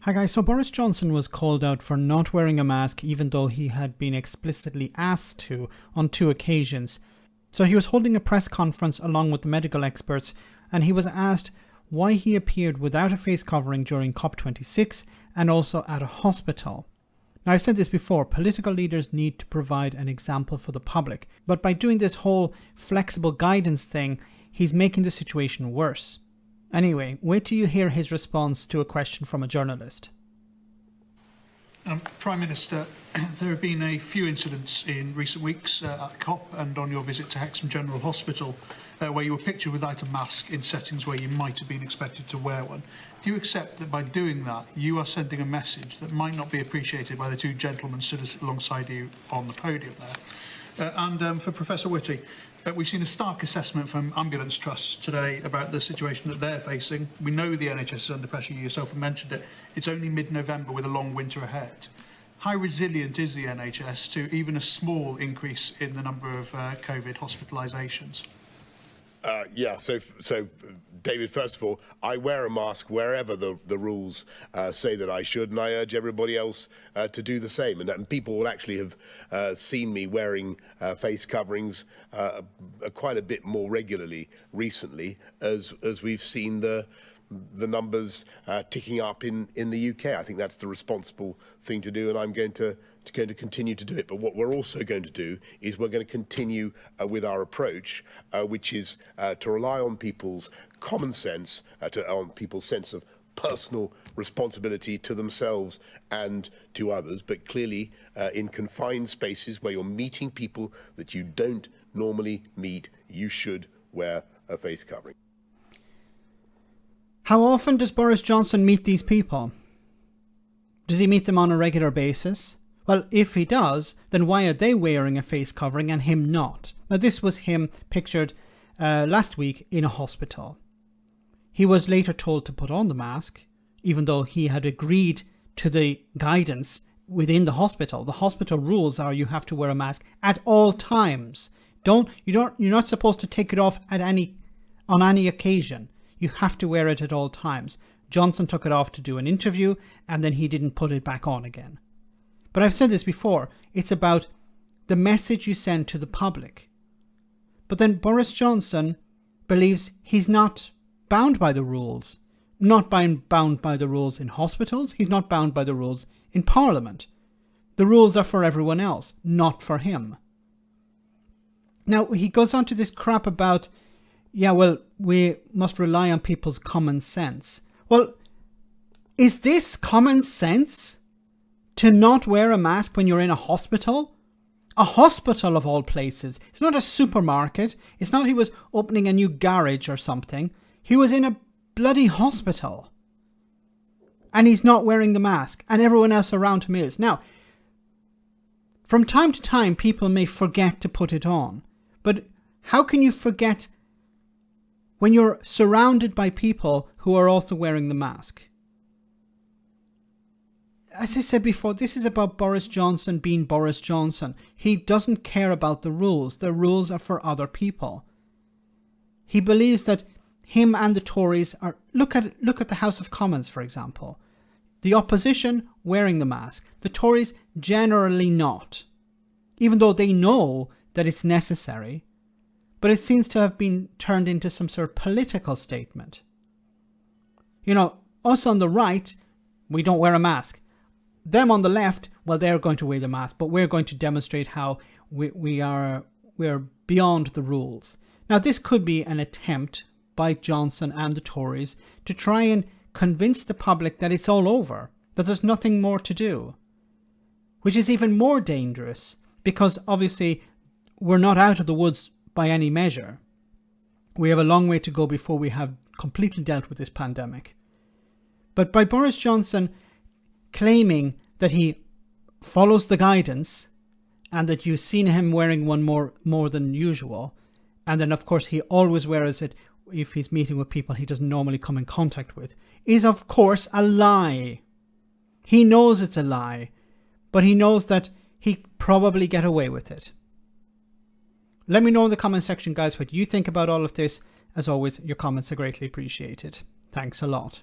Hi guys, so Boris Johnson was called out for not wearing a mask even though he had been explicitly asked to on 2 occasions. So he was holding a press conference along with the medical experts and he was asked why he appeared without a face covering during COP26 and also at a hospital. Now I've said this before, political leaders need to provide an example for the public, but by doing this whole flexible guidance thing, he's making the situation worse. Anyway, wait till you hear his response to a question from a journalist. Prime Minister, there have been a few incidents in recent weeks at COP and on your visit to Hexham General Hospital where you were pictured without a mask in settings where you might have been expected to wear one. Do you accept that by doing that you are sending a message that might not be appreciated by the 2 gentlemen stood alongside you on the podium there? For Professor Whitty, we've seen a stark assessment from ambulance trusts today about the situation that they're facing. We know the NHS is under pressure, you yourself have mentioned it. It's only mid-November with a long winter ahead. How resilient is the NHS to even a small increase in the number of COVID hospitalisations? So David, first of all, I wear a mask wherever the rules say that I should, and I urge everybody else to do the same. And people will actually have seen me wearing face coverings quite a bit more regularly recently, as we've seen the numbers ticking up in the UK. I think that's the responsible thing to do, and I'm going to continue to do it. But what we're also going to do is we're going to continue with our approach, which is to rely on people's common sense, on people's sense of personal responsibility to themselves and to others, but clearly in confined spaces where you're meeting people that you don't normally meet, you should wear a face covering. How often does Boris Johnson meet these people? Does he meet them on a regular basis? Well, if he does, then why are they wearing a face covering and him not? Now, this was him pictured last week in a hospital. He was later told to put on the mask, even though he had agreed to the guidance within the hospital. The hospital rules are you have to wear a mask at all times. You're not supposed to take it off on any occasion. You have to wear it at all times. Johnson took it off to do an interview and then he didn't put it back on again. But I've said this before, it's about the message you send to the public. But then Boris Johnson believes he's not bound by the rules. Not bound by the rules in hospitals, he's not bound by the rules in Parliament. The rules are for everyone else, not for him. Now, he goes on to this crap about, we must rely on people's common sense. Well, is this common sense? To not wear a mask when you're in a hospital? A hospital of all places. It's not a supermarket. It's not he was opening a new garage or something. He was in a bloody hospital. And he's not wearing the mask. And everyone else around him is. Now, from time to time, people may forget to put it on. But how can you forget when you're surrounded by people who are also wearing the mask? As I said before, this is about Boris Johnson being Boris Johnson. He doesn't care about the rules. The rules are for other people. He believes that him and the Tories are... Look at the House of Commons, for example. The opposition wearing the mask. The Tories generally not. Even though they know that it's necessary. But it seems to have been turned into some sort of political statement. You know, us on the right, we don't wear a mask. Them on the left, well, they're going to wear the mask, but we're going to demonstrate how we're beyond the rules. Now, this could be an attempt by Johnson and the Tories to try and convince the public that it's all over, that there's nothing more to do, which is even more dangerous because obviously we're not out of the woods by any measure. We have a long way to go before we have completely dealt with this pandemic. But by Boris Johnson claiming that he follows the guidance and that you've seen him wearing one more than usual, and then of course he always wears it if he's meeting with people he doesn't normally come in contact with, is of course a lie. He knows it's a lie, but he knows that he probably get away with it. Let me know in the comment section, guys, what you think about all of this. As always, your comments are greatly appreciated. Thanks a lot.